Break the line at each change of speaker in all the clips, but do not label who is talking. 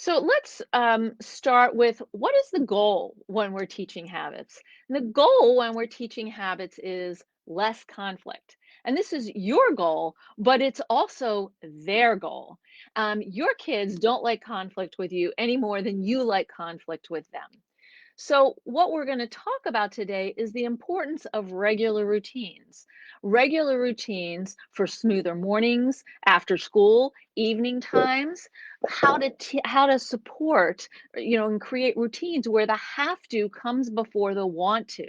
So let's start with what is the goal when we're teaching habits? And the goal when we're teaching habits is less conflict. And this is your goal, but it's also their goal. Your kids don't like conflict with you any more than you like conflict with them. So, what we're going to talk about today is the importance of regular routines. Regular routines for smoother mornings, after school, evening times, how to support, and create routines where the have to comes before the want to.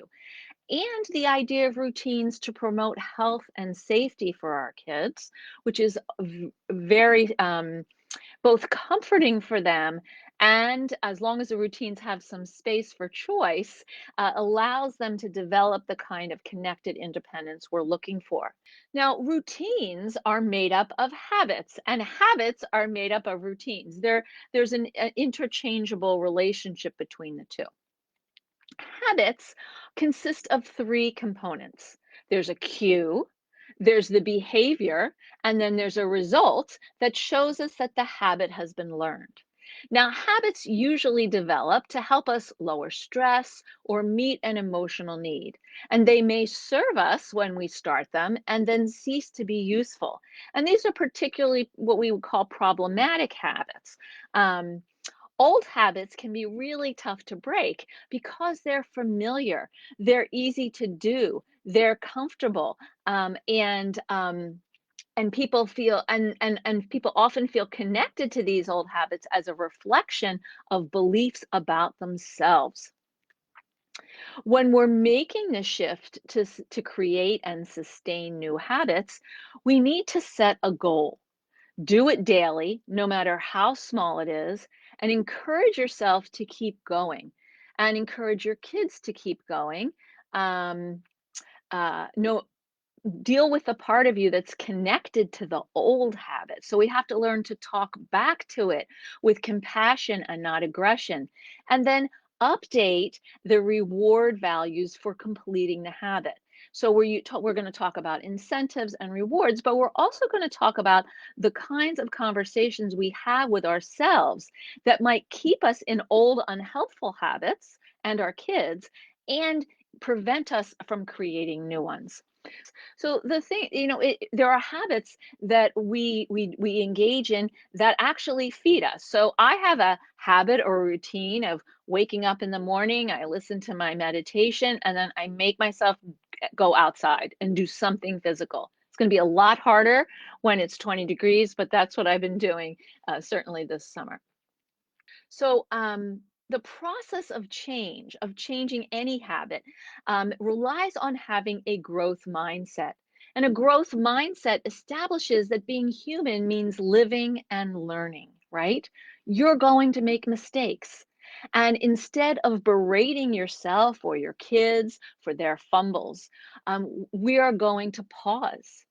And the idea of routines to promote health and safety for our kids, which is very both comforting for them and as long as the routines have some space for choice, allows them to develop the kind of connected independence we're looking for. Now, routines are made up of habits, and habits are made up of routines. There's an interchangeable relationship between the two. Habits consist of three components. There's a cue, there's the behavior, and then there's a result that shows us that the habit has been learned. Now, habits usually develop to help us lower stress or meet an emotional need, and they may serve us when we start them and then cease to be useful. And these are particularly what we would call problematic habits. Um, Old habits can be really tough to break because they're familiar, they're easy to do, they're comfortable, and people feel and people often feel connected to these old habits as a reflection of beliefs about themselves. When we're making the shift to create and sustain new habits, we need to set a goal. Do it daily, no matter how small it is, and encourage yourself to keep going and encourage your kids to keep going. Um, no, deal with the part of you that's connected to the old habit. So we have to learn to talk back to it with compassion and not aggression. And then update the reward values for completing the habit. So we're going to talk about incentives and rewards, but we're also going to talk about the kinds of conversations we have with ourselves that might keep us in old unhelpful habits and our kids and prevent us from creating new ones. So the thing, there are habits that we engage in that actually feed us. So I have a habit or a routine of waking up in the morning, I listen to my meditation, and then I make myself go outside and do something physical. It's going to be a lot harder when it's 20 degrees, but that's what I've been doing certainly this summer. So, the process of change, of changing any habit, relies on having a growth mindset. And a growth mindset establishes that being human means living and learning, right? You're going to make mistakes. And instead of berating yourself or your kids for their fumbles, we are going to pause,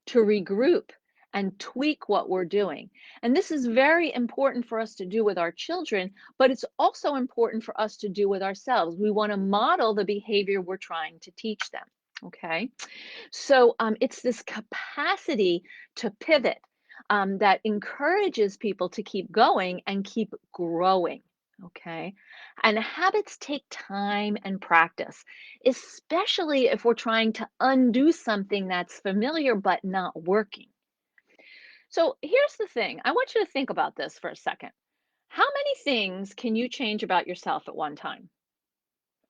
to regroup, and tweak what we're doing. And this is very important for us to do with our children, but it's also important for us to do with ourselves. We want to model the behavior we're trying to teach them. Okay. So it's this capacity to pivot that encourages people to keep going and keep growing. Okay. And habits take time and practice, especially if we're trying to undo something that's familiar but not working. So here's the thing. I want you to think about this for a second. How many things can you change about yourself at one time?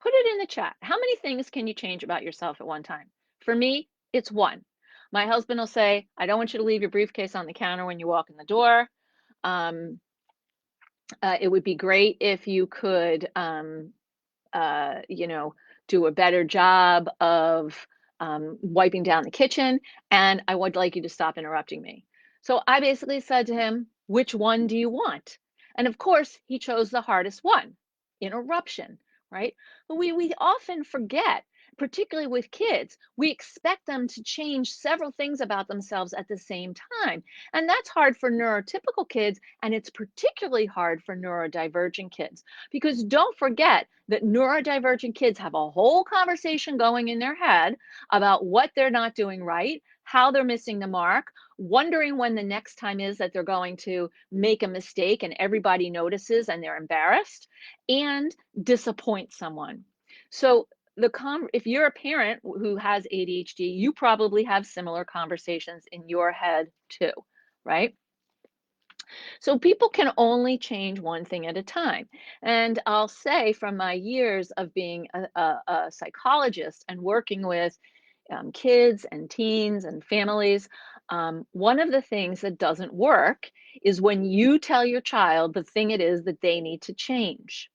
Put it in the chat. How many things can you change about yourself at one time? For me, it's one. My husband will say, I don't want you to leave your briefcase on the counter when you walk in the door. Um, it would be great if you could, uh, you know, do a better job of wiping down the kitchen. And I would like you to stop interrupting me. So I basically said to him, which one do you want? And of course, he chose the hardest one, interruption, right? But we often forget particularly with kids, we expect them to change several things about themselves at the same time. And that's hard for neurotypical kids, and it's particularly hard for neurodivergent kids. Because don't forget that neurodivergent kids have a whole conversation going in their head about what they're not doing right, how they're missing the mark, wondering when the next time is that they're going to make a mistake and everybody notices and they're embarrassed, and disappoint someone. So if you're a parent who has ADHD, you probably have similar conversations in your head too, right? So people can only change one thing at a time. And I'll say from my years of being a psychologist and working with kids and teens and families, one of the things that doesn't work is when you tell your child the thing it is that they need to change.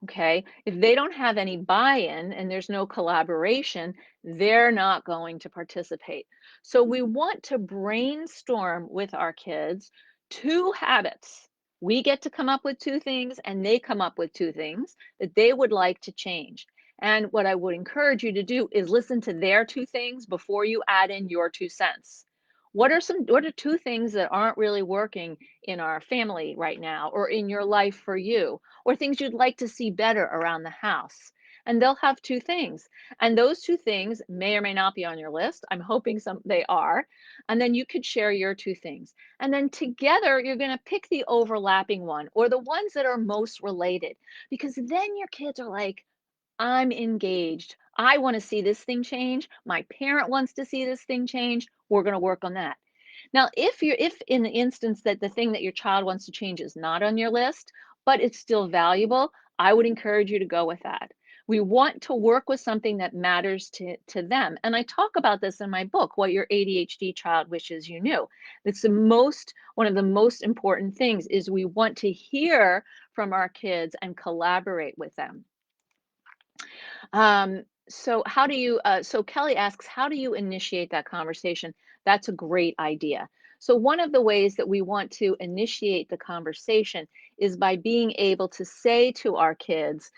Okay, if they don't have any buy-in and there's no collaboration, they're not going to participate. So we want to brainstorm with our kids two habits. We get to come up with two things and they come up with two things that they would like to change. And what I would encourage you to do is listen to their two things before you add in your 2 cents. What are two things that aren't really working in our family right now or in your life for you? Or things you'd like to see better around the house. And they'll have two things. And those two things may or may not be on your list. I'm hoping some they are. And then you could share your two things. And then together you're going to pick the overlapping one or the ones that are most related because then your kids are like, I'm engaged. I want to see this thing change. My parent wants to see this thing change. We're going to work on that. Now, if in the instance that the thing that your child wants to change is not on your list, but it's still valuable, I would encourage you to go with that. We want to work with something that matters to them. And I talk about this in my book, What Your ADHD Child Wishes You Knew. It's one of the most important things is we want to hear from our kids and collaborate with them. So Kelly asks, how do you initiate that conversation? That's a great idea. So one of the ways that we want to initiate the conversation is by being able to say to our kids,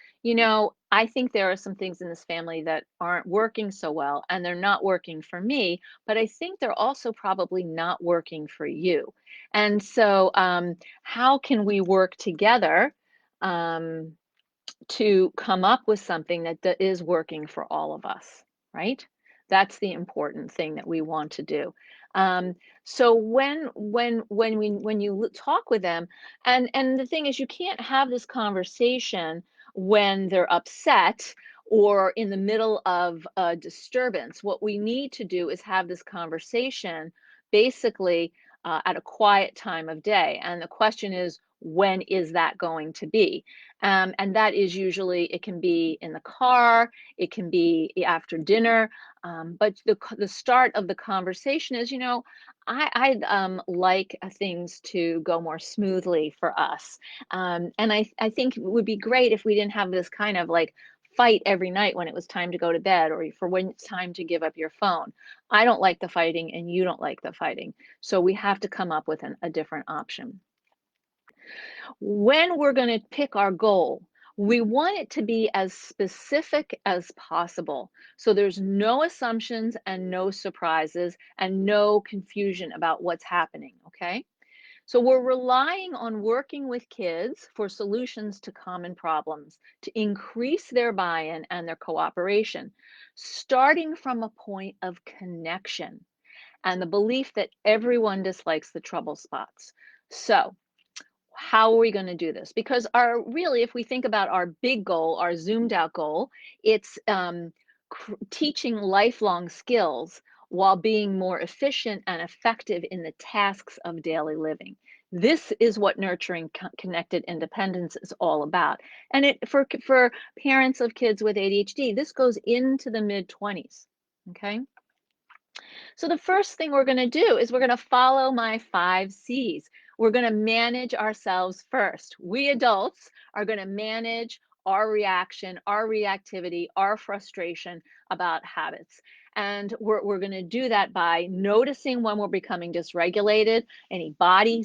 I think there are some things in this family that aren't working so well, and they're not working for me, but I think they're also probably not working for you. And so, how can we work together? Um, to come up with something that is working for all of us, right? That's the important thing that we want to do. Um, so when you talk with them, and the thing is, you can't have this conversation when they're upset or in the middle of a disturbance. What we need to do is have this conversation basically at a quiet time of day. And the question is, when is that going to be? And that is usually, it can be in the car, it can be after dinner. But the start of the conversation is, I'd like things to go more smoothly for us. And I think it would be great if we didn't have this kind of like fight every night when it was time to go to bed or for when it's time to give up your phone. I don't like the fighting and you don't like the fighting. So we have to come up with a different option. When we're going to pick our goal, we want it to be as specific as possible. So there's no assumptions and no surprises and no confusion about what's happening, okay? So we're relying on working with kids for solutions to common problems to increase their buy-in and their cooperation, starting from a point of connection and the belief that everyone dislikes the trouble spots. So how are we going to do this? Because really, if we think about our big goal, our zoomed out goal, it's teaching lifelong skills while being more efficient and effective in the tasks of daily living. This is what nurturing connected independence is all about. And for parents of kids with ADHD, this goes into the mid-20s. Okay. So the first thing we're going to do is we're going to follow my 5 C's. We're going to manage ourselves first. We adults are going to manage our reaction, our reactivity, our frustration about habits. And we're going to do that by noticing when we're becoming dysregulated, any bodily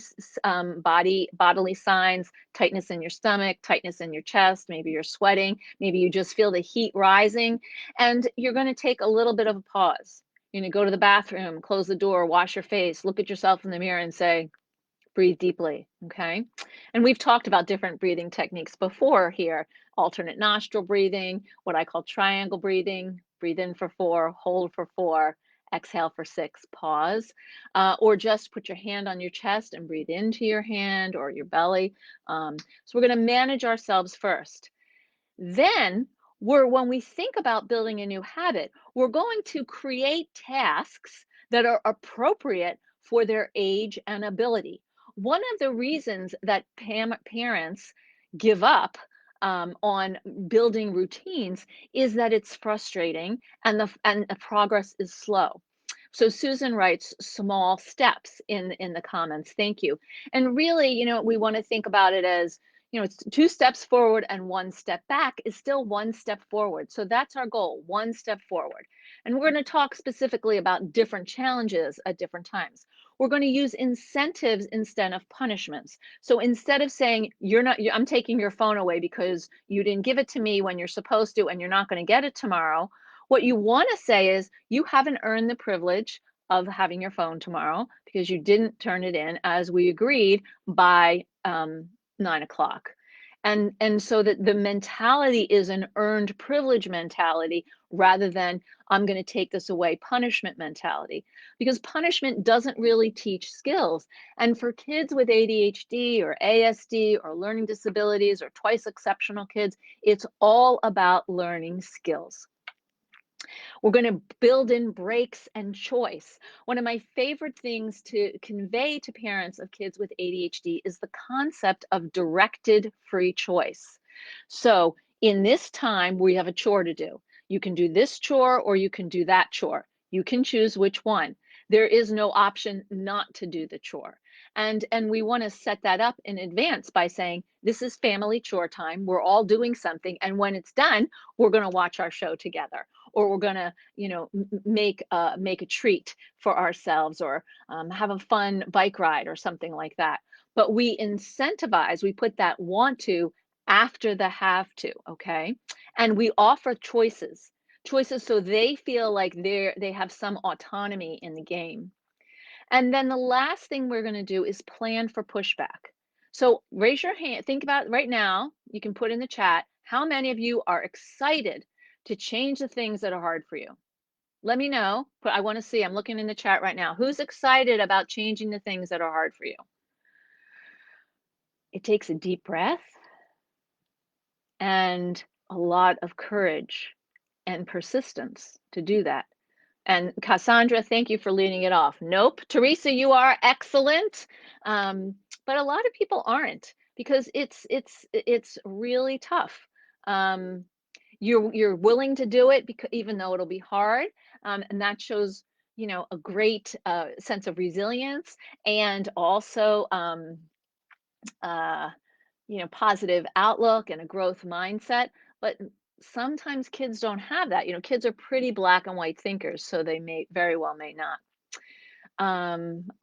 signs, tightness in your stomach, tightness in your chest, maybe you're sweating, maybe you just feel the heat rising, and you're going to take a little bit of a pause. Go to the bathroom, close the door, wash your face, look at yourself in the mirror and say, breathe deeply, okay? And we've talked about different breathing techniques before here. Alternate nostril breathing, what I call triangle breathing. Breathe in for 4, hold for 4, exhale for 6, pause. Or just put your hand on your chest and breathe into your hand or your belly. So we're going to manage ourselves first. Then when we think about building a new habit, we're going to create tasks that are appropriate for their age and ability. One of the reasons that parents give up on building routines is that it's frustrating and the progress is slow. So Susan writes small steps in the comments. Thank you. And really, we want to think about it as, it's 2 steps forward and 1 step back is still 1 step forward. So that's our goal, 1 step forward. And we're going to talk specifically about different challenges at different times. We're going to use incentives instead of punishments. So instead of saying, I'm taking your phone away because you didn't give it to me when you're supposed to, and you're not going to get it tomorrow, what you want to say is, you haven't earned the privilege of having your phone tomorrow because you didn't turn it in as we agreed by 9 o'clock. And so that the mentality is an earned privilege mentality rather than I'm going to take this away punishment mentality, because punishment doesn't really teach skills. And for kids with ADHD or ASD or learning disabilities or twice exceptional kids, it's all about learning skills. We're going to build in breaks and choice. One of my favorite things to convey to parents of kids with ADHD is the concept of directed free choice. So in this time, we have a chore to do. You can do this chore or you can do that chore. You can choose which one. There is no option not to do the chore. And we want to set that up in advance by saying, this is family chore time. We're all doing something. And when it's done, we're going to watch our show together, or we're going to, make a treat for ourselves, or have a fun bike ride or something like that. But we incentivize, we put that want to after the have to, okay? And we offer choices so they feel like they have some autonomy in the game. And then the last thing we're going to do is plan for pushback. So raise your hand, think about right now, you can put in the chat, how many of you are excited to change the things that are hard for you? Let me know, but I want to see, I'm looking in the chat right now. Who's excited about changing the things that are hard for you? It takes a deep breath and a lot of courage and persistence to do that. And Cassandra, thank you for leading it off. Nope. Teresa, you are excellent. But a lot of people aren't, because it's really tough. You're willing to do it because even though it'll be hard, and that shows, a great sense of resilience, and also uh, positive outlook and a growth mindset. But sometimes kids don't have that. Kids are pretty black and white thinkers, so they very well may not.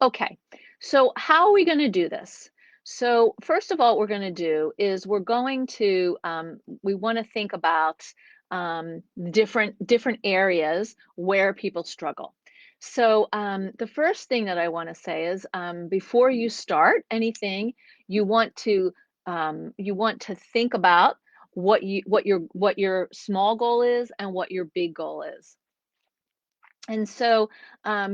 Okay, so how are we going to do this? So first of all, what we're going to do is we want to think about different areas where people struggle. So the first thing that I want to say is, before you start anything, you want to think about what your small goal is and what your big goal is. And so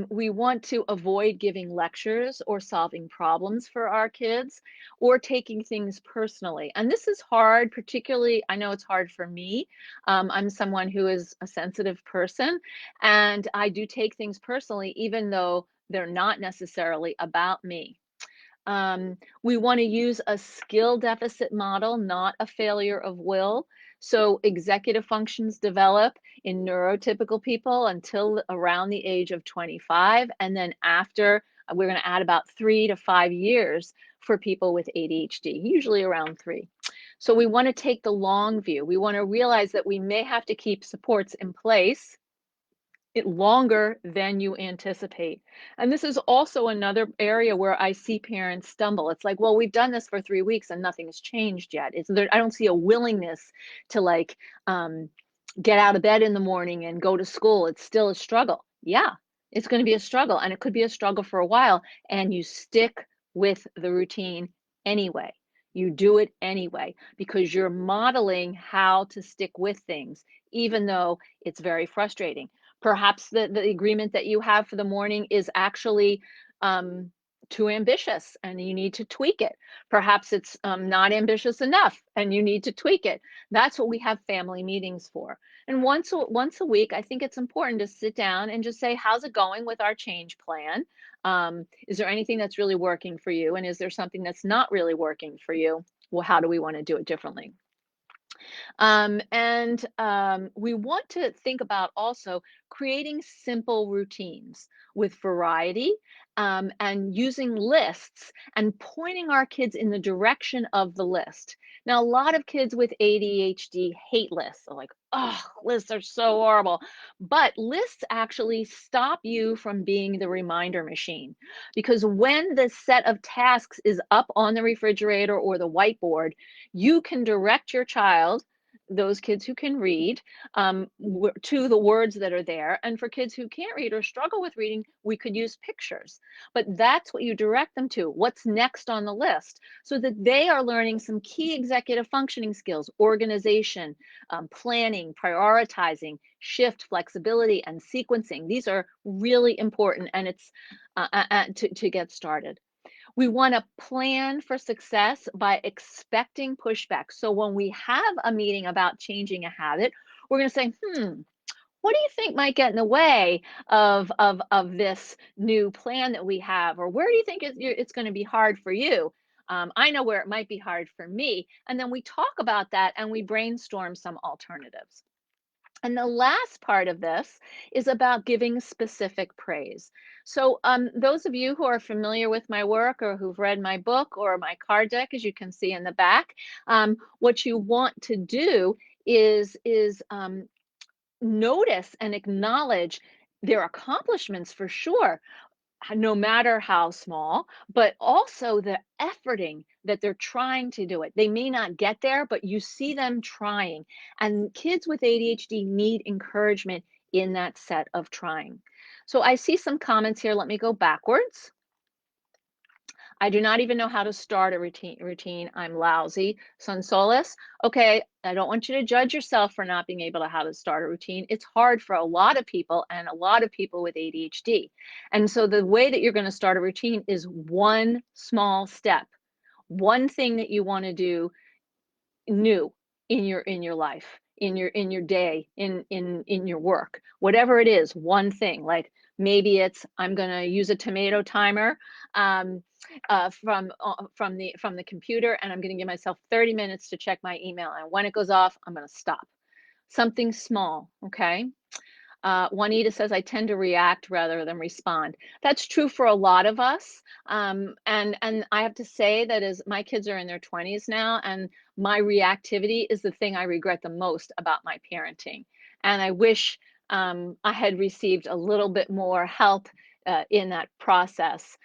we want to avoid giving lectures or solving problems for our kids, or taking things personally. And this is hard, particularly, I know it's hard for me. I'm someone who is a sensitive person, and I do take things personally, even though they're not necessarily about me. We want to use a skill deficit model, not a failure of will. So executive functions develop in neurotypical people until around the age of 25. And then after, we're going to add about 3 to 5 years for people with ADHD, usually around 3. So we want to take the long view. We want to realize that we may have to keep supports in place it longer than you anticipate. And this is also another area where I see parents stumble. It's like, well, we've done this for 3 weeks and nothing's changed yet. It's there, I don't see a willingness to like get out of bed in the morning and go to school. It's still a struggle. Yeah, it's going to be a struggle, and it could be a struggle for a while, and you stick with the routine anyway. You do it anyway because you're modeling how to stick with things, even though it's very frustrating. Perhaps the agreement that you have for the morning is actually um, too ambitious and you need to tweak it. Perhaps it's not ambitious enough and you need to tweak it. That's what we have family meetings for. And once a week, I think it's important to sit down and just say, how's it going with our change plan? Is there anything that's really working for you? And is there something that's not really working for you? Well, how do we want to do it differently? We want to think about also creating simple routines with variety and using lists and pointing our kids in the direction of the list. Now, a lot of kids with ADHD hate lists. They're like, oh, lists are so horrible. But lists actually stop you from being the reminder machine because when the set of tasks is up on the refrigerator or the whiteboard, you can direct your child those kids who can read to the words that are there. And for kids who can't read or struggle with reading, we could use pictures. But that's what you direct them to. What's next on the list? So that they are learning some key executive functioning skills, organization, planning, prioritizing, shift, flexibility, and sequencing. These are really important, and it's to get started. We want to plan for success by expecting pushback. So when we have a meeting about changing a habit, we're going to say, what do you think might get in the way of this new plan that we have? Or where do you think it's going to be hard for you? I know where it might be hard for me. And then we talk about that and we brainstorm some alternatives. And the last part of this is about giving specific praise. So, those of you who are familiar with my work or who've read my book or my card deck, as you can see in the back, what you want to do is notice and acknowledge their accomplishments for sure, no matter how small, but also the efforting that they're trying to do it. They may not get there, but you see them trying. And kids with ADHD need encouragement in that set of trying. So I see some comments here. Let me go backwards. I do not even know how to start a routine. I'm lousy. Sonsolis. Okay, I don't want you to judge yourself for not being able to how to start a routine. It's hard for a lot of people and a lot of people with ADHD. And so the way that you're going to start a routine is one small step. One thing that you want to do new in your life, in your day, in your work, whatever it is, one thing. Like maybe it's I'm going to use a tomato timer um, from the computer, and I'm going to give myself 30 minutes to check my email, and when it goes off, I'm going to stop. Something small, okay? Juanita says, I tend to react rather than respond. That's true for a lot of us. And I have to say that as my kids are in their 20s now, and my reactivity is the thing I regret the most about my parenting. And I wish I had received a little bit more help in that process.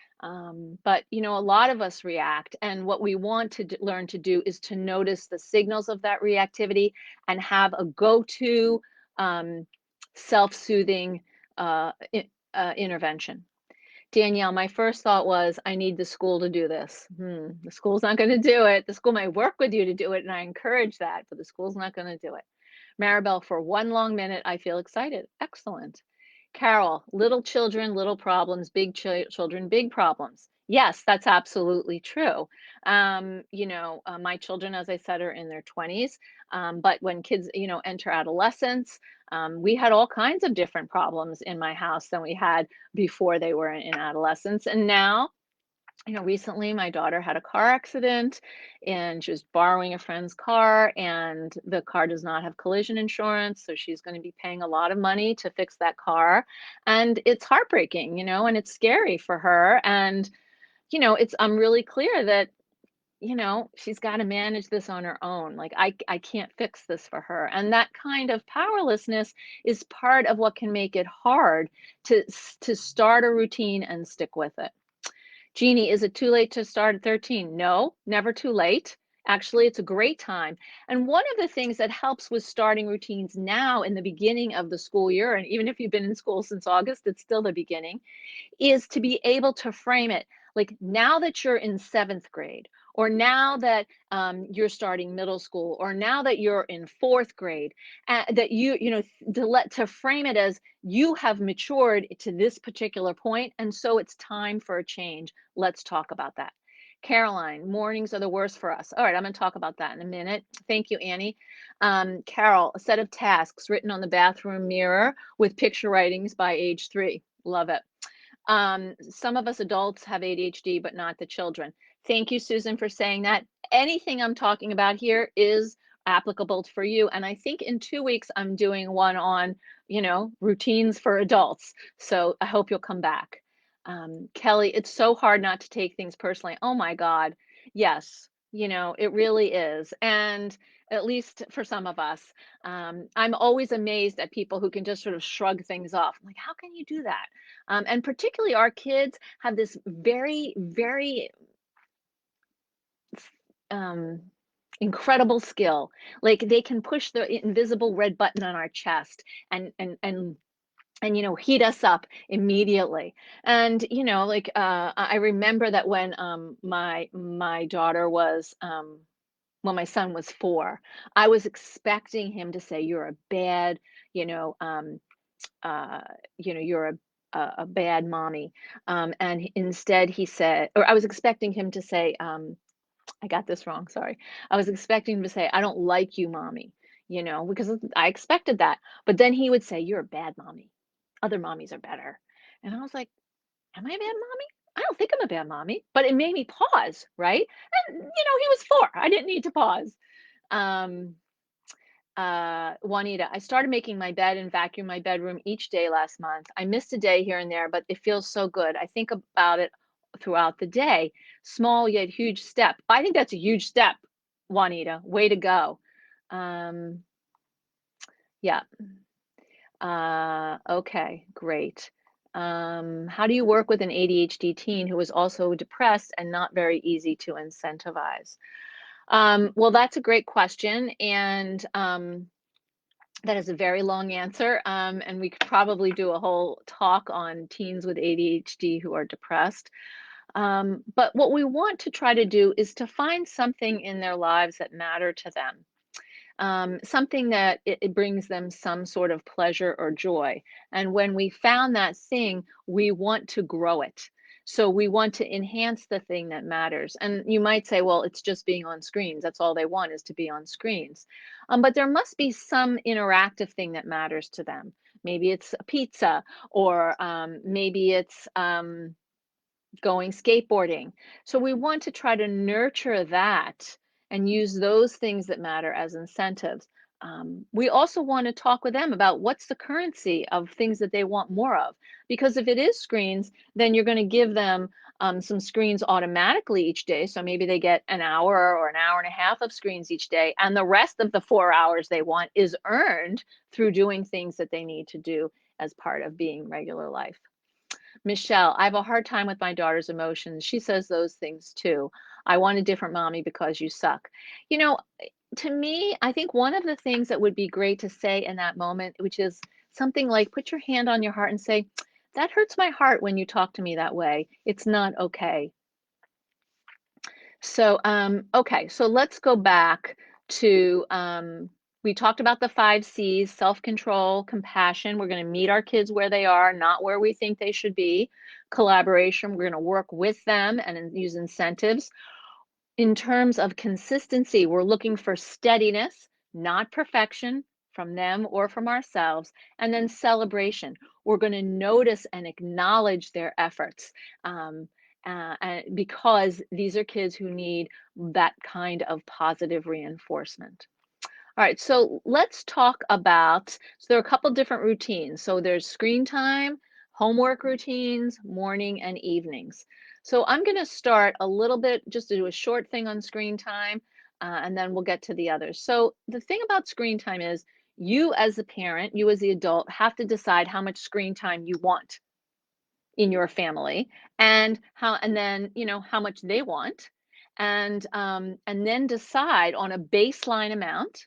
But you know, a lot of us react, and what we want to learn to do is to notice the signals of that reactivity and have a go-to um, self-soothing intervention. Danielle, my first thought was, I need the school to do this. The school's not going to do it. The school might work with you to do it, and I encourage that, but the school's not going to do it. Maribel, for one long minute, I feel excited. Excellent. Carol, little children, little problems, big children, big problems. Yes, that's absolutely true. My children, as I said, are in their 20s. But when kids, enter adolescence, we had all kinds of different problems in my house than we had before they were in adolescence. And now, recently my daughter had a car accident and she was borrowing a friend's car, and the car does not have collision insurance. So she's going to be paying a lot of money to fix that car. And it's heartbreaking, and it's scary for her. And, I'm really clear that she's got to manage this on her own. Like I can't fix this for her. And that kind of powerlessness is part of what can make it hard to start a routine and stick with it. Jeannie, is it too late to start at 13? No, never too late. Actually, it's a great time. And one of the things that helps with starting routines now in the beginning of the school year, and even if you've been in school since August, it's still the beginning, is to be able to frame it like now that you're in seventh grade, or now that you're starting middle school, or now that you're in fourth grade, that to frame it as you have matured to this particular point, and so it's time for a change. Let's talk about that. Caroline, mornings are the worst for us. All right, I'm going to talk about that in a minute. Thank you, Annie. Carol, a set of tasks written on the bathroom mirror with picture writings by age 3. Love it. Some of us adults have ADHD, but not the children. Thank you, Susan, for saying that. Anything I'm talking about here is applicable for you. And I think in 2 weeks, I'm doing one on, routines for adults. So I hope you'll come back. Kelly, it's so hard not to take things personally. Oh my God. Yes, it really is. And at least for some of us, I'm always amazed at people who can just sort of shrug things off. I'm like, how can you do that? And particularly our kids have this very, very um, incredible skill. Like they can push the invisible red button on our chest and heat us up immediately. And like I remember that when my daughter was when my son was 4, I was expecting him to say, "You're a bad," you know, uh, "You're a bad mommy," and instead he said, or I was expecting him to say, I got this wrong, sorry. I was expecting him to say, "I don't like you, mommy," because I expected that. But then he would say, "You're a bad mommy. Other mommies are better." And I was like, "Am I a bad mommy? I don't think I'm a bad mommy." But it made me pause, right? And he was 4. I didn't need to pause. Um, Juanita, I started making my bed and vacuum my bedroom each day last month. I missed a day here and there, but it feels so good. I think about it throughout the day. Small yet huge step. I think that's a huge step, Juanita. Way to go. Um, yeah. Okay, great. How do you work with an ADHD teen who is also depressed and not very easy to incentivize? Well, that's a great question. And that is a very long answer, and we could probably do a whole talk on teens with ADHD who are depressed. But what we want to try to do is to find something in their lives that matter to them, something that it brings them some sort of pleasure or joy. And when we found that thing, we want to grow it. So we want to enhance the thing that matters. And you might say, well, it's just being on screens. That's all they want is to be on screens. But there must be some interactive thing that matters to them. Maybe it's a pizza, or maybe it's going skateboarding. So we want to try to nurture that and use those things that matter as incentives. We also want to talk with them about what's the currency of things that they want more of. Because if it is screens, then you're going to give them some screens automatically each day. So maybe they get an hour or an hour and a half of screens each day, and the rest of the 4 hours they want is earned through doing things that they need to do as part of being regular life. Michelle, I have a hard time with my daughter's emotions. She says those things too. I want a different mommy because you suck. You know, to me, I think one of the things that would be great to say in that moment, which is something like put your hand on your heart and say, that hurts my heart when you talk to me that way. It's not okay. So, okay, so let's go back to we talked about the 5 C's: self-control, compassion. We're going to meet our kids where they are, not where we think they should be. Collaboration, we're going to work with them and use incentives. In terms of consistency, we're looking for steadiness, not perfection from them or from ourselves. And then celebration, we're going to notice and acknowledge their efforts. And because these are kids who need that kind of positive reinforcement. All right, so let's talk about, so there are a couple different routines. So there's screen time, homework routines, morning and evenings. So I'm going to start a little bit, just to do a short thing on screen time, and then we'll get to the others. So the thing about screen time is you as a parent, you as the adult, have to decide how much screen time you want in your family, and then how much they want, and then decide on a baseline amount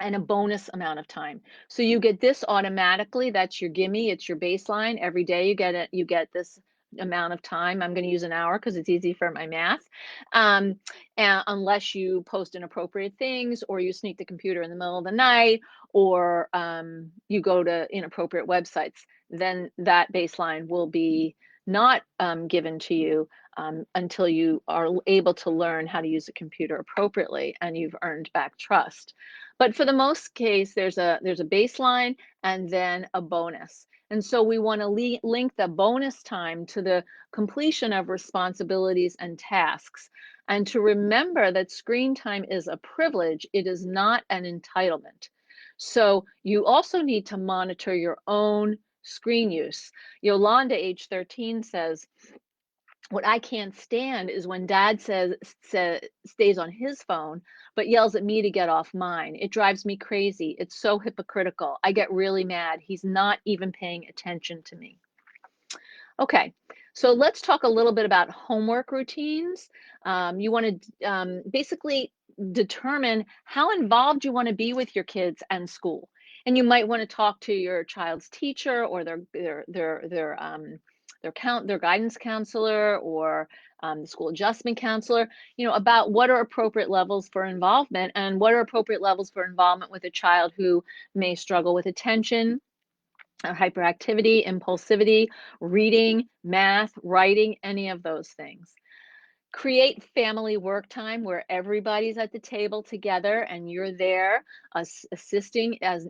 and a bonus amount of time. So you get this automatically. That's your gimme. It's your baseline. Every day you get it. You get this amount of time. I'm going to use an hour because it's easy for my math. Um, and unless you post inappropriate things, or you sneak the computer in the middle of the night, or you go to inappropriate websites, then that baseline will be not given to you until you are able to learn how to use a computer appropriately and you've earned back trust. But for the most case, there's a baseline and then a bonus. And so we want to link the bonus time to the completion of responsibilities and tasks. And to remember that screen time is a privilege, it is not an entitlement. So you also need to monitor your own screen use. Yolanda, age 13, says, what I can't stand is when dad stays on his phone, but yells at me to get off mine. It drives me crazy. It's so hypocritical. I get really mad. He's not even paying attention to me. Okay, so let's talk a little bit about homework routines. You want to basically determine how involved you want to be with your kids and school. And you might want to talk to your child's teacher, or their guidance counselor, or the school adjustment counselor, about what are appropriate levels for involvement, and what are appropriate levels for involvement with a child who may struggle with attention, hyperactivity, impulsivity, reading, math, writing, any of those things. Create family work time where everybody's at the table together and you're there assisting as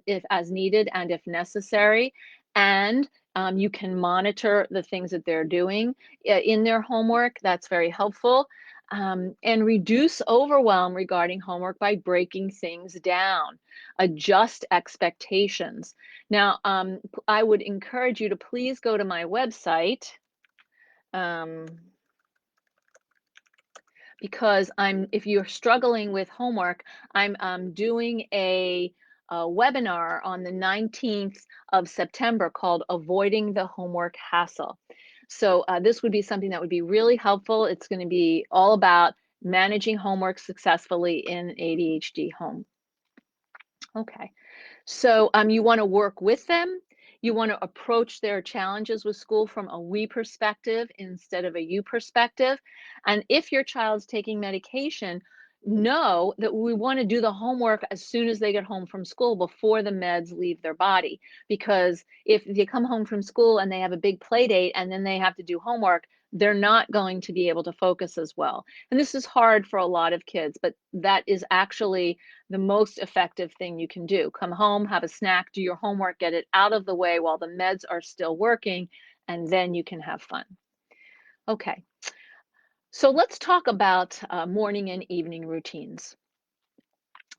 needed and if necessary. And you can monitor the things that they're doing in their homework. That's very helpful. And reduce overwhelm regarding homework by breaking things down. Adjust expectations. Now, I would encourage you to please go to my website, because if you're struggling with homework, I'm doing a webinar on the 19th of September called Avoiding the Homework Hassle. So this would be something that would be really helpful. It's going to be all about managing homework successfully in ADHD home. Okay. So you want to work with them. You want to approach their challenges with school from a we perspective instead of a you perspective. And if your child's taking medication, know that we want to do the homework as soon as they get home from school before the meds leave their body. Because if they come home from school and they have a big play date and then they have to do homework, they're not going to be able to focus as well. And this is hard for a lot of kids, but that is actually the most effective thing you can do. Come home, have a snack, do your homework, get it out of the way while the meds are still working, and then you can have fun. Okay, so let's talk about morning and evening routines.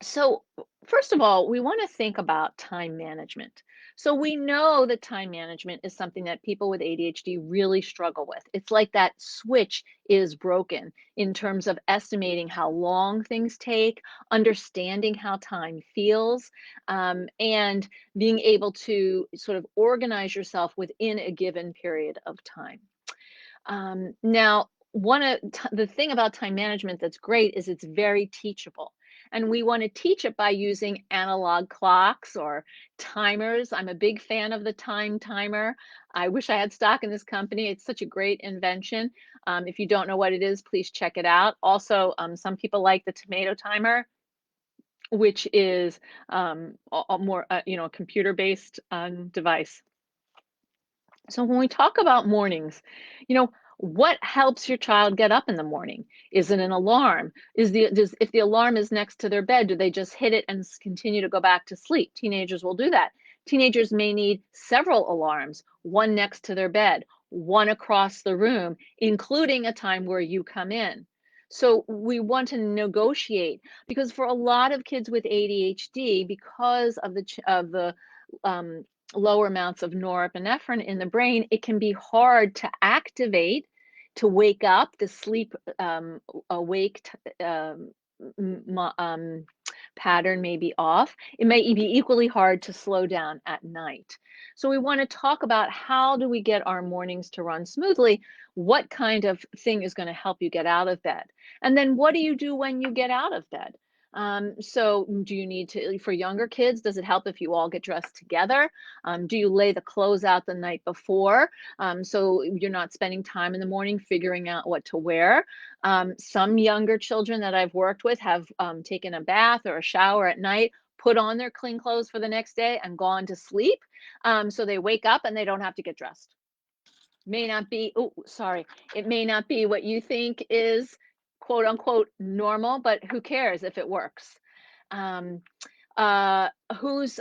So, first of all, we want to think about time management. So, we know that time management is something that people with ADHD really struggle with. It's like that switch is broken in terms of estimating how long things take, understanding how time feels, and being able to sort of organize yourself within a given period of time. Now, the thing about time management that's great is it's very teachable. And we want to teach it by using analog clocks or timers. I'm a big fan of the time timer. I wish I had stock in this company. It's such a great invention. If you don't know what it is, please check it out. Also, some people like the tomato timer, which is a more, a computer-based device. So when we talk about mornings, what helps your child get up in the morning? Is it an alarm? If the alarm is next to their bed, do they just hit it and continue to go back to sleep? Teenagers will do that. Teenagers may need several alarms, one next to their bed, one across the room, including a time where you come in. So we want to negotiate, because for a lot of kids with ADHD, because of the lower amounts of norepinephrine in the brain, it can be hard to activate, to wake up. The sleep awake pattern may be off. It may be equally hard to slow down at night. So we want to talk about how do we get our mornings to run smoothly? What kind of thing is going to help you get out of bed? And then what do you do when you get out of bed? So do you need to, for younger kids, does it help if you all get dressed together? Do you lay the clothes out the night before, so you're not spending time in the morning figuring out what to wear? Some younger children that I've worked with have taken a bath or a shower at night, put on their clean clothes for the next day, and gone to sleep. So they wake up and they don't have to get dressed. May not be, oh, sorry, it may not be what you think is quote unquote normal, but who cares if it works? Um, well, what's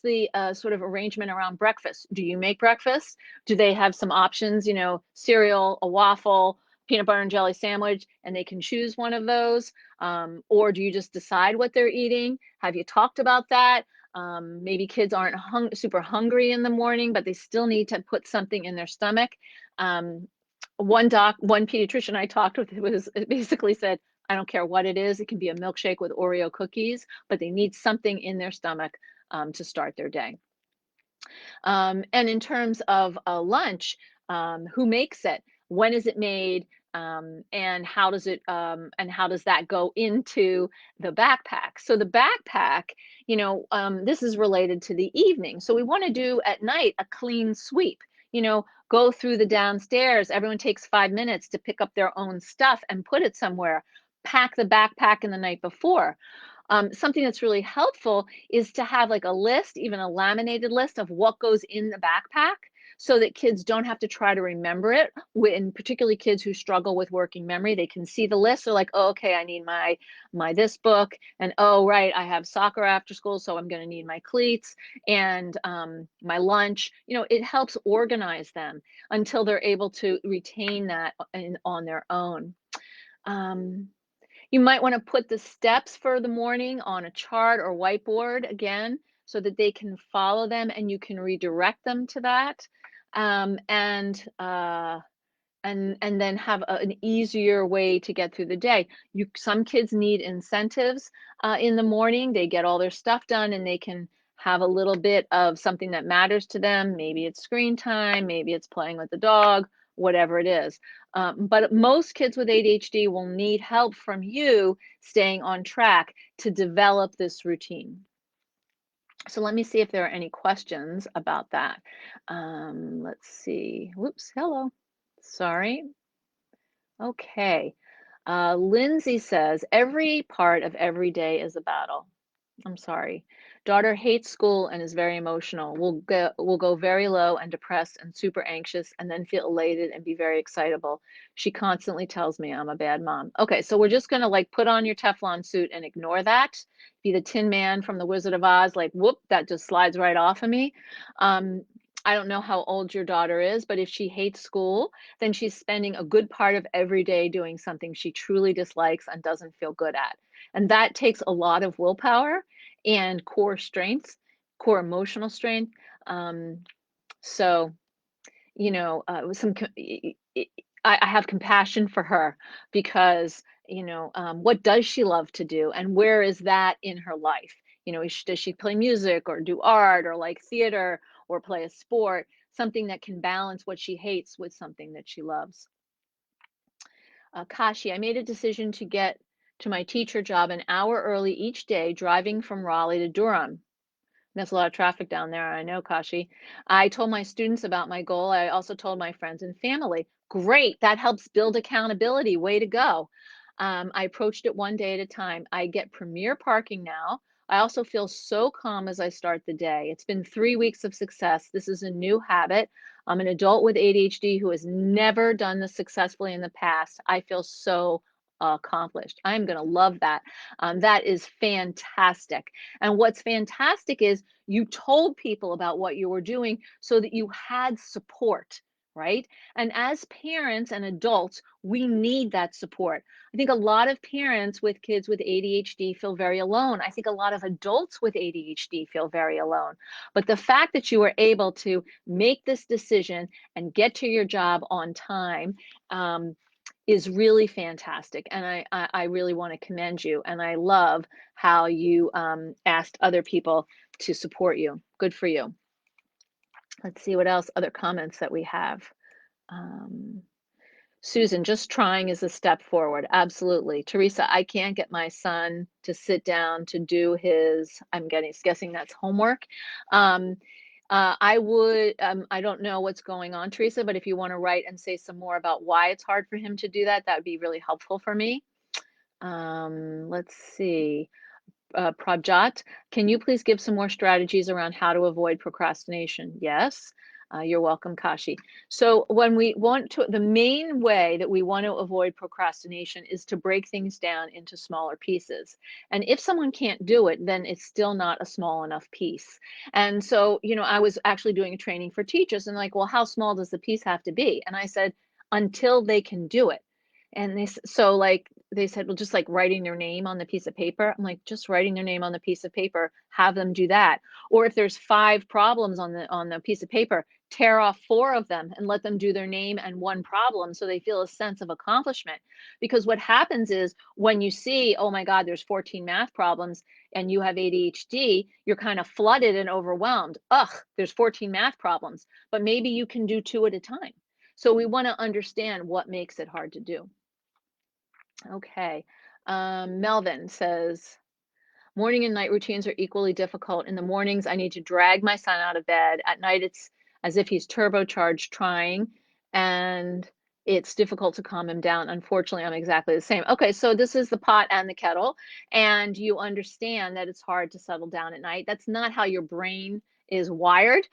the sort of arrangement around breakfast? Do you make breakfast? Do they have some options, cereal, a waffle, peanut butter and jelly sandwich, and they can choose one of those? Or do you just decide what they're eating? Have you talked about that? Maybe kids aren't super hungry in the morning, but they still need to put something in their stomach. Um, one pediatrician I talked with was basically said, I don't care what it is. It can be a milkshake with Oreo cookies, but they need something in their stomach to start their day. And in terms of a lunch, who makes it? When is it made? And how does that go into the backpack? So the backpack, this is related to the evening. So we want to do at night a clean sweep. Go through the downstairs. Everyone takes 5 minutes to pick up their own stuff and put it somewhere. Pack the backpack in the night before. Something that's really helpful is to have like a list, even a laminated list of what goes in the backpack so that kids don't have to try to remember it. When particularly kids who struggle with working memory, they can see the list. They're like, oh, okay, I need my this book, and oh, right, I have soccer after school, so I'm going to need my cleats and my lunch. It helps organize them until they're able to retain that on their own. Um, you might want to put the steps for the morning on a chart or whiteboard again so that they can follow them and you can redirect them to that. And then have an easier way to get through the day. Some kids need incentives in the morning. They get all their stuff done and they can have a little bit of something that matters to them. Maybe it's screen time, maybe it's playing with the dog, whatever it is. But most kids with ADHD will need help from you staying on track to develop this routine. So let me see if there are any questions about that. Let's see. Whoops, hello. Sorry. Okay. Lindsay says, every part of every day is a battle. I'm sorry. Daughter hates school and is very emotional. Will go very low and depressed and super anxious and then feel elated and be very excitable. She constantly tells me I'm a bad mom. Okay, so we're just gonna like put on your Teflon suit and ignore that. Be the Tin Man from the Wizard of Oz, like whoop, that just slides right off of me. Um, I don't know how old your daughter is, but if she hates school, then she's spending a good part of every day doing something she truly dislikes and doesn't feel good at. And that takes a lot of willpower and core strength, core emotional strength. Um, so, some I have compassion for her because what does she love to do, and where is that in her life? Does she play music or do art or like theater or play a sport? Something that can balance what she hates with something that she loves. Kashi, I made a decision to get to my teacher job an hour early each day, driving from Raleigh to Durham. There's a lot of traffic down there, I know, Kashi. I told my students about my goal. I also told my friends and family. Great, that helps build accountability. Way to go. I approached it one day at a time. I get premier parking now. I also feel so calm as I start the day. It's been 3 weeks of success. This is a new habit. I'm an adult with ADHD who has never done this successfully in the past. I feel so accomplished. I'm going to love that. That is fantastic. And what's fantastic is you told people about what you were doing so that you had support. right? And as parents and adults, we need that support. I think a lot of parents with kids with ADHD feel very alone. I think a lot of adults with ADHD feel very alone. But the fact that you were able to make this decision and get to your job on time, is really fantastic. And I really want to commend you. And I love how you asked other people to support you. Good for you. Let's see what else, other comments that we have. Um, Susan, just trying is a step forward. Absolutely. Teresa, I can't get my son to sit down to do his, guessing that's homework. Um, I don't know what's going on, Teresa, but if you want to write and say some more about why it's hard for him to do that, that would be really helpful for me. Let's see. Prabjot, can you please give some more strategies around how to avoid procrastination? Yes. You're welcome, Kashi. So when we want to, the main way that we want to avoid procrastination is to break things down into smaller pieces. And if someone can't do it, then it's still not a small enough piece. And so, I was actually doing a training for teachers and like, well, how small does the piece have to be? And I said, until they can do it. And so like they said, well, just like writing their name on the piece of paper. I'm like, just writing their name on the piece of paper, have them do that. Or if there's 5 problems on the piece of paper, tear off 4 of them and let them do their name and 1 problem so they feel a sense of accomplishment. Because what happens is when you see, oh my God, there's 14 math problems and you have ADHD, you're kind of flooded and overwhelmed. Ugh, there's 14 math problems, but maybe you can do 2 at a time. So we want to understand what makes it hard to do. Okay. Melvin says, morning and night routines are equally difficult. In the mornings, I need to drag my son out of bed. At night, it's as if he's turbocharged trying, and it's difficult to calm him down. Unfortunately, I'm exactly the same. Okay, so this is the pot and the kettle, and you understand that it's hard to settle down at night. That's not how your brain is wired.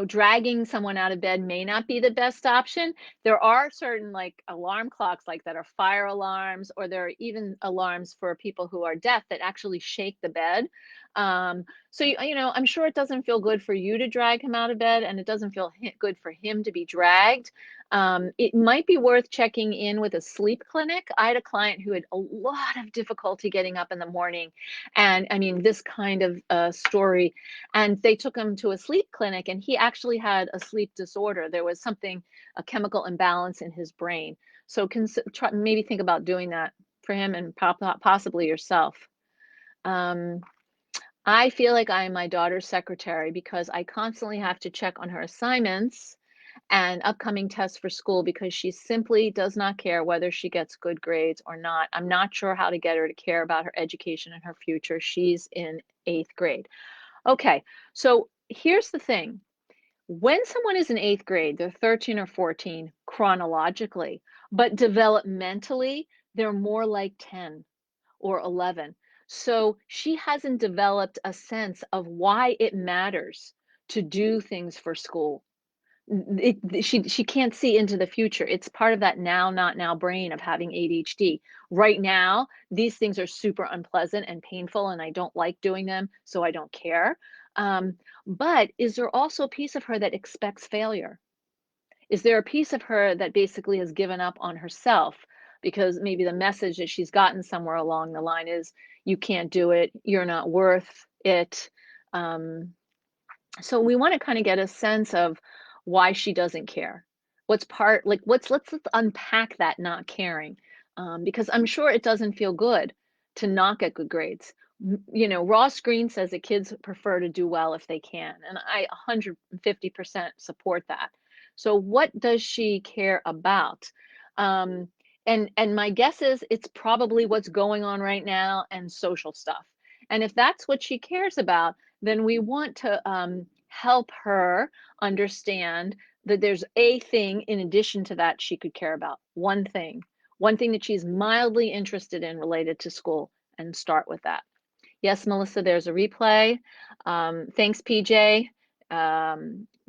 Dragging someone out of bed may not be the best option. There are certain like alarm clocks like that are fire alarms, or there are even alarms for people who are deaf that actually shake the bed. So I'm sure it doesn't feel good for you to drag him out of bed, and it doesn't feel good for him to be dragged. It might be worth checking in with a sleep clinic. I had a client who had a lot of difficulty getting up in the morning, and I mean this kind of story, and they took him to a sleep clinic, and he actually had a sleep disorder. There was a chemical imbalance in his brain. So maybe think about doing that for him and possibly yourself. I feel like I am my daughter's secretary because I constantly have to check on her assignments and upcoming tests for school because she simply does not care whether she gets good grades or not. I'm not sure how to get her to care about her education and her future. She's in 8th grade. Okay, so here's the thing. When someone is in 8th grade, they're 13 or 14 chronologically, but developmentally, they're more like 10 or 11. So she hasn't developed a sense of why it matters to do things for school. She can't see into the future. It's part of that now, not now brain of having ADHD. Right now, these things are super unpleasant and painful, and I don't like doing them, so I don't care. But is there also a piece of her that expects failure? Is there a piece of her that basically has given up on herself because maybe the message that she's gotten somewhere along the line is, you can't do it, you're not worth it. So we want to kind of get a sense of why she doesn't care. Let's unpack that not caring, because I'm sure it doesn't feel good to not get good grades. Ross Green says that kids prefer to do well if they can, and I 150% support that. So what does she care about? Um, and my guess is it's probably what's going on right now and social stuff. And if that's what she cares about, then we want to help her understand that there's a thing in addition to that she could care about. One thing that she's mildly interested in related to school, and start with that. Yes, Melissa, there's a replay. Thanks, PJ.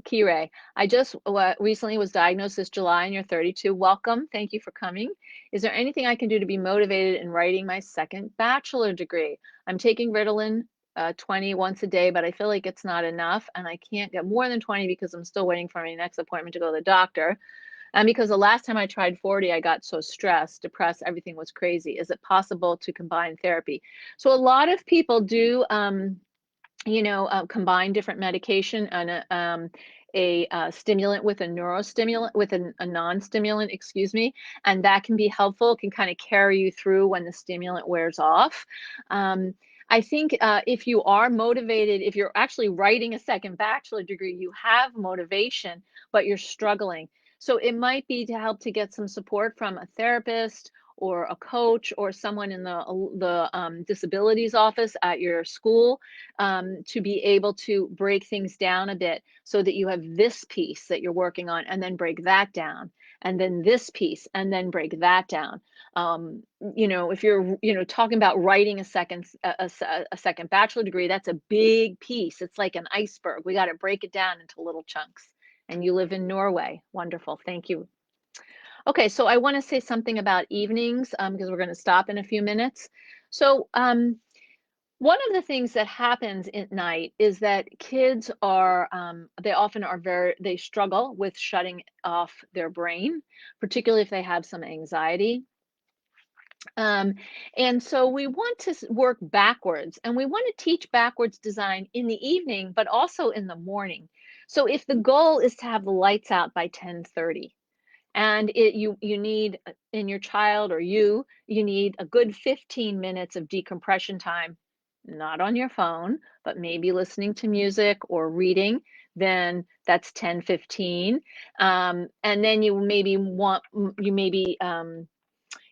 Kiray, I just recently was diagnosed this July and you're 32. Welcome. Thank you for coming. Is there anything I can do to be motivated in writing my second bachelor degree? I'm taking Ritalin 20 once a day, but I feel like it's not enough, and I can't get more than 20 because I'm still waiting for my next appointment to go to the doctor. And because the last time I tried 40, I got so stressed, depressed, everything was crazy. Is it possible to combine therapy? So a lot of people do, combine different medication and a stimulant with a neurostimulant with a non-stimulant, excuse me, and that can be helpful. Can kind of carry you through when the stimulant wears off. Um, I think if you are motivated, if you're actually writing a second bachelor degree, you have motivation, but you're struggling. So it might be to help to get some support from a therapist or a coach or someone in the disabilities office at your school, to be able to break things down a bit so that you have this piece that you're working on and then break that down and then this piece and then break that down. If you're talking about writing a second bachelor degree, that's a big piece. It's like an iceberg. We got to break it down into little chunks. And you live in Norway. Wonderful. Thank you. Okay, so I want to say something about evenings, because we're going to stop in a few minutes. So one of the things that happens at night is that kids are, they often are they struggle with shutting off their brain, particularly if they have some anxiety. Um, and so we want to work backwards, and we want to teach backwards design in the evening, but also in the morning. So if the goal is to have the lights out by 10:30, and you need in your child or you need a good 15 minutes of decompression time, not on your phone, but maybe listening to music or reading, then that's 10:15. And then you maybe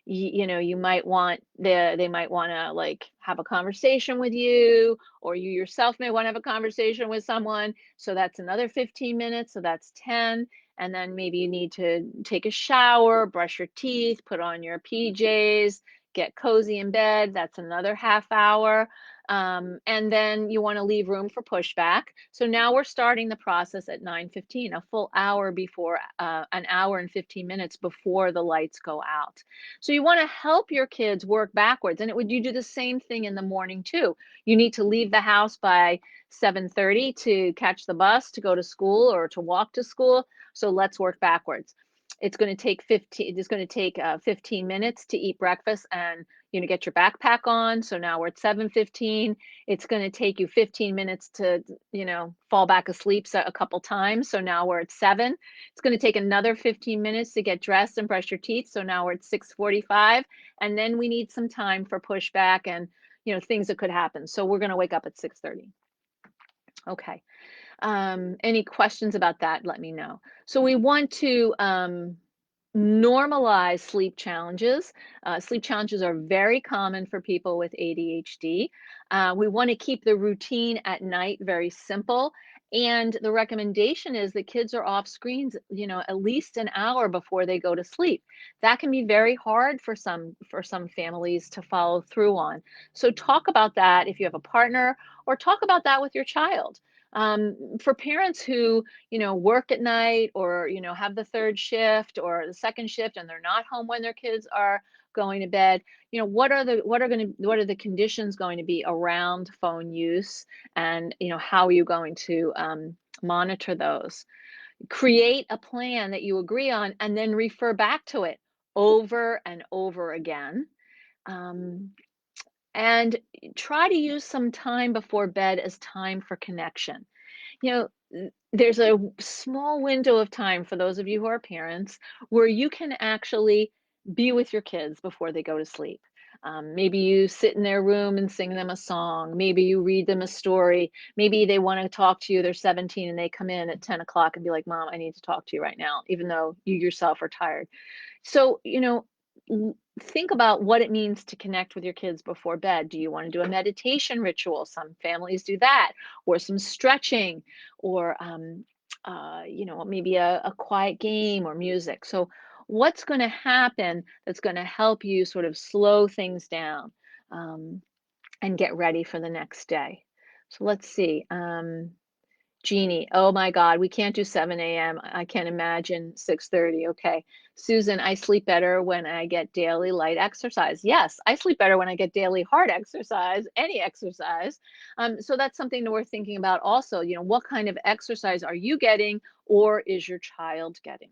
you might want they might want to like have a conversation with you, or you yourself may want to have a conversation with someone, so that's another 15 minutes, so that's 10. And then maybe you need to take a shower, brush your teeth, put on your PJs, get cozy in bed, that's another half hour. And then you want to leave room for pushback. So now we're starting the process at 9:15, a full hour before, an hour and 15 minutes before the lights go out. So you want to help your kids work backwards. And you do the same thing in the morning too. You need to leave the house by 7:30 to catch the bus to go to school or to walk to school. So let's work backwards. It's going to take 15 minutes to eat breakfast and get your backpack on. So now we're at 7:15. It's going to take you 15 minutes to fall back asleep a couple times. So now we're at 7. It's going to take another 15 minutes to get dressed and brush your teeth. So now we're at 6:45. And then we need some time for pushback and things that could happen. So we're going to wake up at 6:30. Okay. Any questions about that, let me know. So we want to normalize sleep challenges. Sleep challenges are very common for people with ADHD. We want to keep the routine at night very simple. And the recommendation is that kids are off screens, at least an hour before they go to sleep. That can be very hard for some families to follow through on. So talk about that if you have a partner, or talk about that with your child. For parents who work at night, or have the third shift or the second shift, and they're not home when their kids are going to bed, what are the conditions going to be around phone use, and how are you going to monitor those? Create a plan that you agree on and then refer back to it over and over again. um, and try to use some time before bed as time for connection. There's a small window of time for those of you who are parents where you can actually be with your kids before they go to sleep. Maybe you sit in their room and sing them a song. Maybe you read them a story. Maybe they want to talk to you. They're 17 and they come in at 10 o'clock and be like, Mom, I need to talk to you right now, even though you yourself are tired. So, think about what it means to connect with your kids before bed. Do you want to do a meditation ritual? Some families do that, or some stretching, or maybe a quiet game or music. So, what's going to happen that's going to help you sort of slow things down, um, and get ready for the next day? So let's see. Jeannie, oh my God, we can't do 7 a.m. I can't imagine 6:30. Okay. Susan, I sleep better when I get daily light exercise. Yes, I sleep better when I get daily hard exercise, any exercise. So that's something that we're thinking about also. What kind of exercise are you getting or is your child getting?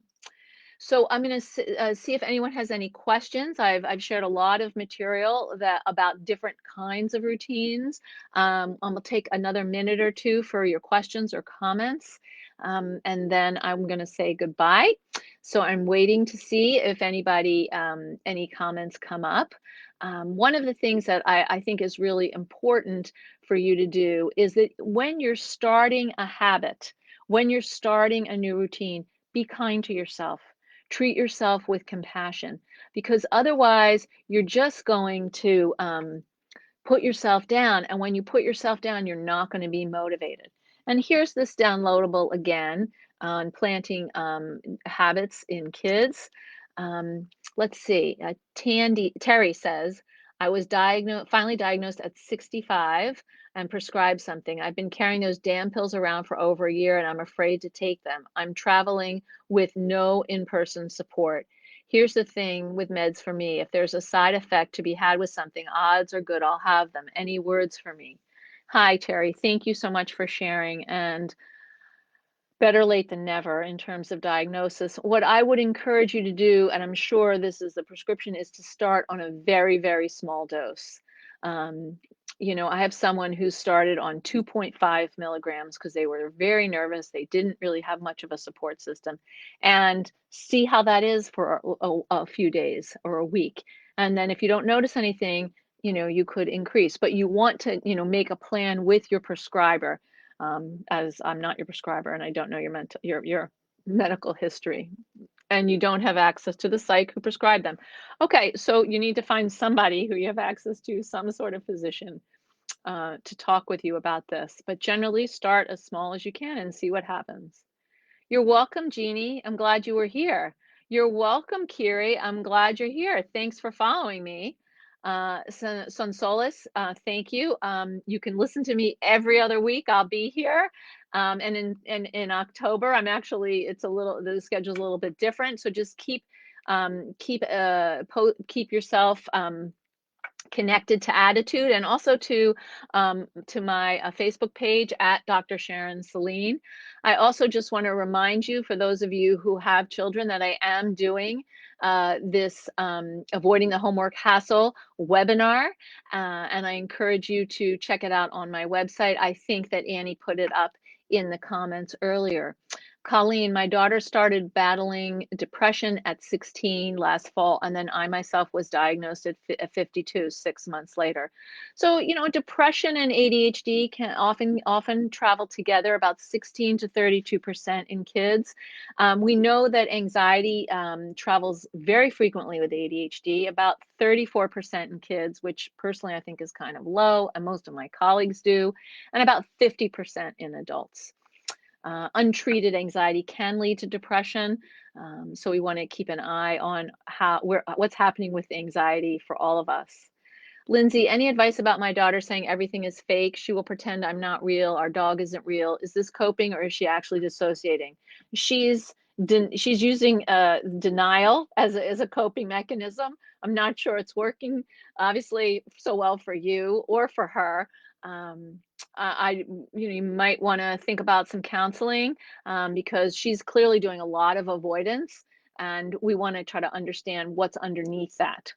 So I'm going to see if anyone has any questions. I've shared a lot of material that about different kinds of routines. I'm going to take another minute or two for your questions or comments, and then I'm going to say goodbye. So I'm waiting to see if any comments come up. One of the things that I think is really important for you to do is that when you're starting a habit, when you're starting a new routine, be kind to yourself. Treat yourself with compassion, because otherwise you're just going to put yourself down. And when you put yourself down, you're not going to be motivated. And here's this downloadable again on planting habits in kids. Um, let's see. Terry says, I was finally diagnosed at 65 and prescribed something. I've been carrying those damn pills around for over a year and I'm afraid to take them. I'm traveling with no in-person support. Here's the thing with meds for me. If there's a side effect to be had with something, odds are good I'll have them. Any words for me? Hi, Terry. Thank you so much for sharing. And better late than never in terms of diagnosis. What I would encourage you to do, and I'm sure this is the prescription, is to start on a very, very small dose. Um, I have someone who started on 2.5 milligrams because they were very nervous. They didn't really have much of a support system, and see how that is for a few days or a week. And then if you don't notice anything, you could increase, but you want to, make a plan with your prescriber, as I'm not your prescriber and I don't know your medical history, and you don't have access to the psych who prescribed them. Okay, so you need to find somebody who you have access to, some sort of physician, to talk with you about this. But generally, start as small as you can and see what happens. You're welcome, Jeannie. I'm glad you were here. You're welcome, Kiri. I'm glad you're here. Thanks for following me. Sonsolis, thank you. You can listen to me every other week. I'll be here. And in October, the schedule's a little bit different. So just keep yourself connected to Attitude, and also to my Facebook page at Dr. Sharon Saline. I also just want to remind you, for those of you who have children, that I am doing this Avoiding the Homework Hassle webinar, and I encourage you to check it out on my website. I think that Annie put it up in the comments earlier. Colleen, my daughter started battling depression at 16 last fall, and then I myself was diagnosed at 52, 6 months later. So, depression and ADHD can often travel together, about 16 to 32% in kids. We know that anxiety travels very frequently with ADHD, about 34% in kids, which personally I think is kind of low, and most of my colleagues do, and about 50% in adults. Untreated anxiety can lead to depression. So we want to keep an eye on what's happening with anxiety for all of us. Lindsay, any advice about my daughter saying everything is fake? She will pretend I'm not real. Our dog isn't real. Is this coping or is she actually dissociating? She's using denial as a coping mechanism. I'm not sure it's working, obviously, so well for you or for her. Um, you might want to think about some counseling, because she's clearly doing a lot of avoidance, and we want to try to understand what's underneath that.